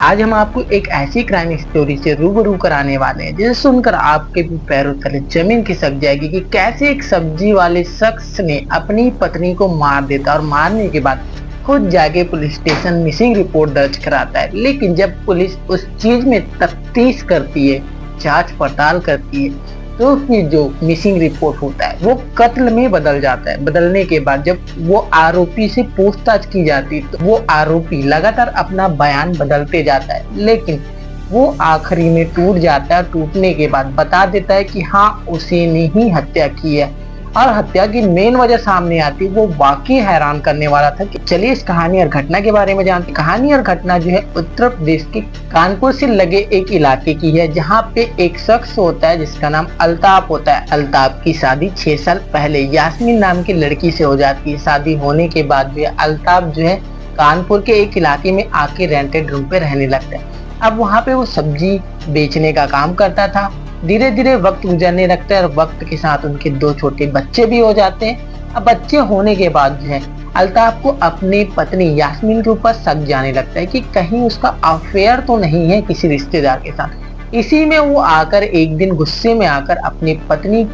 आज हम आपको एक ऐसी क्राइम स्टोरी से रूबरू कराने वाले हैं जिसे सुनकर आपके भी पैरों तले जमीन खिसक जाएगी कि कैसे एक सब्जी वाले शख्स ने अपनी पत्नी को मार देता और मारने के बाद खुद जाके पुलिस स्टेशन मिसिंग रिपोर्ट दर्ज कराता है। लेकिन जब पुलिस उस चीज में तफ्तीश करती है, जांच पड़ताल करती है, तो फिर जो मिसिंग रिपोर्ट होता है वो कत्ल में बदल जाता है। बदलने के बाद जब वो आरोपी से पूछताछ की जाती है तो वो आरोपी लगातार अपना बयान बदलते जाता है, लेकिन वो आखिरी में टूट जाता है। टूटने के बाद बता देता है कि हाँ, उसी ने ही हत्या की है और हत्या की मेन वजह सामने आती है। वो वाकई हैरान करने वाला था। कि चलिए इस कहानी और घटना के बारे में जानते। कहानी और घटना जो है उत्तर प्रदेश के कानपुर से लगे एक इलाके की है, जहाँ पे एक शख्स होता है जिसका नाम अल्ताफ होता है। अल्ताफ की शादी 6 साल पहले यास्मीन नाम की लड़की से हो जाती है। शादी होने के बाद भी अल्ताफ जो है कानपुर के एक इलाके में आके रेंटेड रूम पे रहने लगता है। अब वहाँ पे वो सब्जी बेचने का काम करता था। धीरे धीरे वक्त गुजरने लगता है और वक्त के साथ उनके 2 छोटे बच्चे भी हो जाते हैं। अब बच्चे होने के बाद जो है अल्ताफ को अपनी पत्नी यास्मीन के ऊपर शक जाने लगता है कि कहीं उसका अफेयर तो नहीं है किसी रिश्तेदार के साथ। इसी में वो आकर एक दिन गुस्से में आकर अपनी पत्नी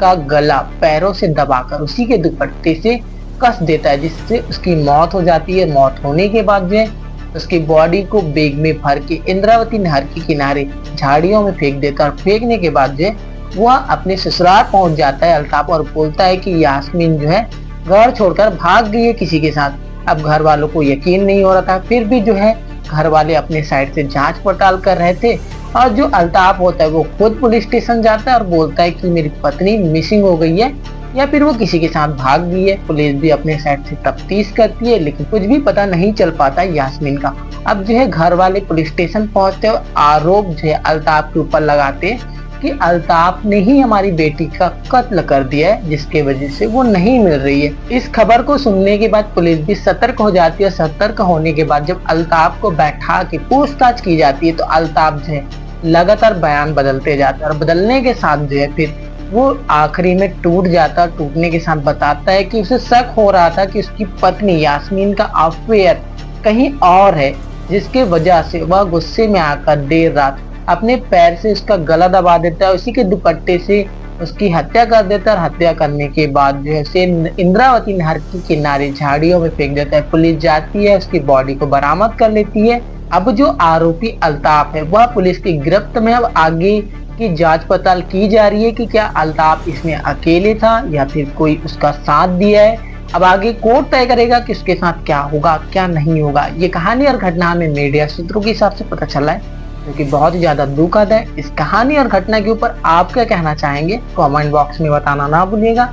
का गला पैरों से दबाकर उसी के दुपट्टे से कस देता है, जिससे उसकी मौत हो जाती है। मौत होने के बाद जो है उसकी बॉडी को बैग में भर के इंद्रावती नहर के किनारे झाड़ियों में फेंक देता है और फेंकने के बाद जो है वह अपने ससुराल पहुंच जाता है अल्ताफ और बोलता है कि यास्मीन जो है घर छोड़कर भाग गई है किसी के साथ। अब घर वालों को यकीन नहीं हो रहा था, फिर भी जो है घर वाले अपने साइड से जांच पड़ताल कर रहे थे और जो अल्ताफ होता है वो खुद पुलिस स्टेशन जाता है और बोलता है कि मेरी पत्नी मिसिंग हो गई है या फिर वो किसी के साथ भाग गई है। पुलिस भी अपने साइड से तफ्तीश करती है, लेकिन कुछ भी पता नहीं चल पाता यास्मीन का। अब जो है घर वाले पुलिस स्टेशन पहुंचते और आरोप जो है अल्ताफ के ऊपर लगाते कि अल्ताफ ने ही हमारी बेटी का कत्ल कर दिया है, जिसके वजह से वो नहीं मिल रही है। इस खबर को सुनने के बाद पुलिस भी सतर्क हो जाती है। सतर्क होने के बाद जब अल्ताफ को बैठा के पूछताछ की जाती है तो अल्ताफ जो है लगातार बयान बदलते जाता है और बदलने के साथ जो है फिर वो आखिरी में टूट जाता है। टूटने के साथ बताता है कि उसे शक हो रहा था कि उसकी पत्नी यास्मीन का अफेयर कहीं और है, जिसके वजह से वह गुस्से में आकर देर रात अपने पैर से उसका गला दबा देता है, उसी के दुपट्टे से उसकी हत्या कर देता है और हत्या करने के बाद जो है उसे इंद्रावती नहर के किनारे झाड़ियों में फेंक देता है। पुलिस जाती है, उसकी बॉडी को बरामद कर लेती है। अब जो आरोपी अल्ताफ है वह पुलिस की गिरफ्त में। अब आगे की जांच पड़ताल की जा रही है कि क्या अल्ताफ इसमें अकेले था या फिर कोई उसका साथ दिया है। अब आगे कोर्ट तय करेगा कि उसके साथ क्या होगा क्या नहीं होगा। ये कहानी और घटना में मीडिया सूत्रों के हिसाब से पता चला है, जो कि बहुत ही ज्यादा दुखद है। इस कहानी और घटना के ऊपर आप क्या कहना चाहेंगे कमेंट बॉक्स में बताना ना भूलिएगा।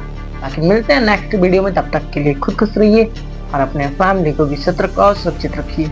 ताकि मिलते हैं नेक्स्ट वीडियो में, तब तक के लिए खुद खुश रहिए और अपने फैमिली को भी सतर्क और सुरक्षित रखिए।